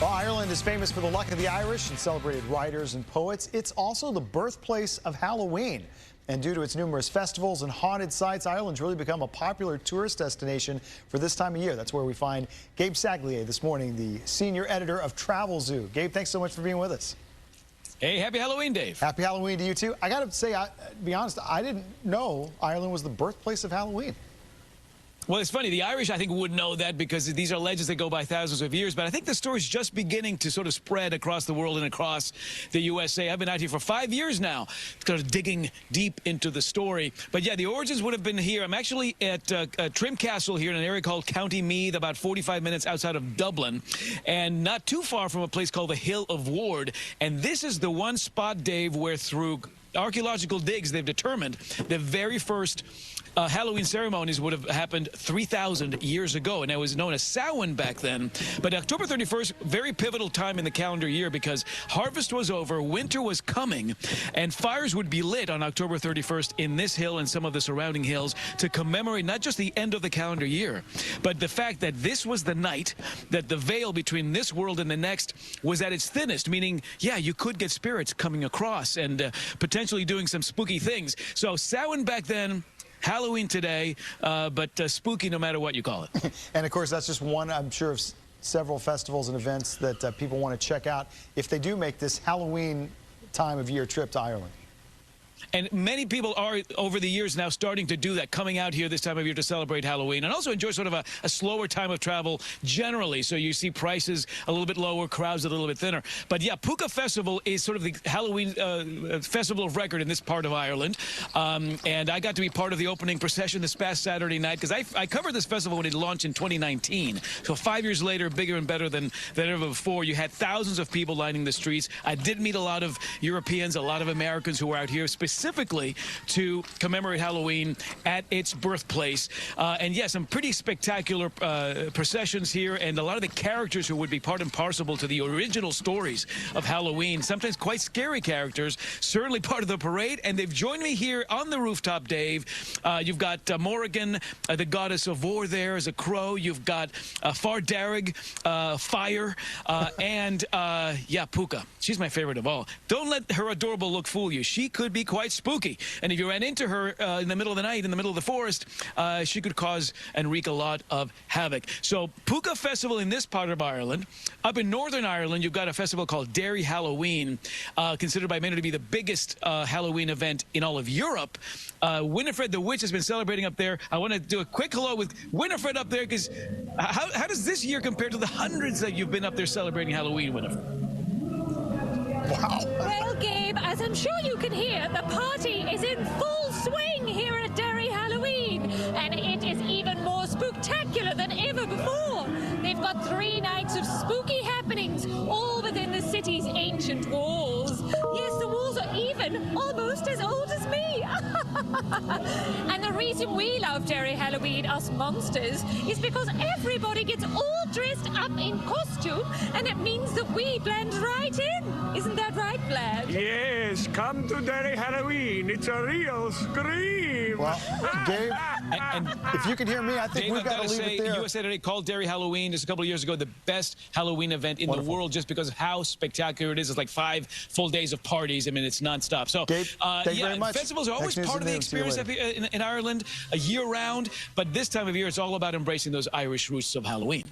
Well, Ireland is famous for the luck of the Irish and celebrated writers and poets. It's also the birthplace of Halloween. And due to its numerous festivals and haunted sites, Ireland's really become a popular tourist destination for this time of year. That's where we find Gabe Saglie this morning, the senior editor of Travelzoo. Gabe, thanks so much for being with us. Hey, happy Halloween, Dave. Happy Halloween to you, too. I got to say, to be honest, I didn't know Ireland was the birthplace of Halloween. Well, it's funny. The Irish, I think, would know that because these are legends that go by thousands of years. But I think the story's just beginning to sort of spread across the world and across the USA. I've been out here for 5 years now, sort of digging deep into the story. But yeah, the origins would have been here. I'm actually at Trim Castle here in an area called County Meath, about 45 minutes outside of Dublin, and not too far from a place called the Hill of Ward. And this is the one spot, Dave, where through archaeological digs, they've determined the very first Halloween ceremonies would have happened 3,000 years ago, and it was known as Samhain back then. But October 31st, very pivotal time in the calendar year because harvest was over, winter was coming, and fires would be lit on October 31st in this hill and some of the surrounding hills to commemorate not just the end of the calendar year, but the fact that this was the night that the veil between this world and the next was at its thinnest, meaning, yeah, you could get spirits coming across and potentially doing some spooky things. So Samhain back then, Halloween today, but spooky no matter what you call it. And of course, that's just one, I'm sure, of several festivals and events that people want to check out if they do make this Halloween time of year trip to Ireland. And many people are, over the years now, starting to do that, coming out here this time of year to celebrate Halloween and also enjoy sort of a slower time of travel generally. So you see prices a little bit lower, crowds a little bit thinner. But yeah, Puka Festival is sort of the Halloween festival of record in this part of Ireland. And I got to be part of the opening procession this past Saturday night because I covered this festival when it launched in 2019. So 5 years later, bigger and better than ever before. You had thousands of people lining the streets. I did meet a lot of Europeans, a lot of Americans who were out here specifically to commemorate Halloween at its birthplace. And yes, some pretty spectacular processions here, and a lot of the characters who would be part and parcel to the original stories of Halloween, sometimes quite scary characters, certainly part of the parade. And they've joined me here on the rooftop, Dave. You've got Morrigan, the goddess of war there as a crow. You've got Fardarig, fire, and yeah, Puka. She's my favorite of all. Don't let her adorable look fool you. She could be quite spooky. And if you ran into her in the middle of the night, in the middle of the forest, she could cause and wreak a lot of havoc. So Puka Festival in this part of Ireland. Up in Northern Ireland, you've got a festival called Derry Halloween, considered by many to be the biggest Halloween event in all of Europe. Winifred the Witch has been celebrating up there. I want to do a quick hello with Winifred up there, because how does this year compare to the hundreds that you've been up there celebrating Halloween, Winifred? Wow. Well, Gabe, as I'm sure you can hear, the party is in full swing here at Derry Halloween, and it is even more spooktacular than ever before. They've got 3 nights of spooky happenings, all within the city's ancient walls. Yes, the walls are even almost as old as me. And the reason we love Derry Halloween, us monsters, is because everybody gets all dressed up in costume, and it means that we blend right in. Isn't that right, Vlad? Yes, come to Derry Halloween. It's a real scream. Well, Gabe, and if you can hear me, I think Dave, we've got to leave it there. USA Today called Derry Halloween just a couple of years ago the best Halloween event in the world, just because of how spectacular it is. It's like 5 full days of parties. I mean, it's nonstop. So, Gabe, thank you very much. Festivals are always part of the experience in Ireland, year-round. But this time of year, it's all about embracing those Irish roots of Halloween.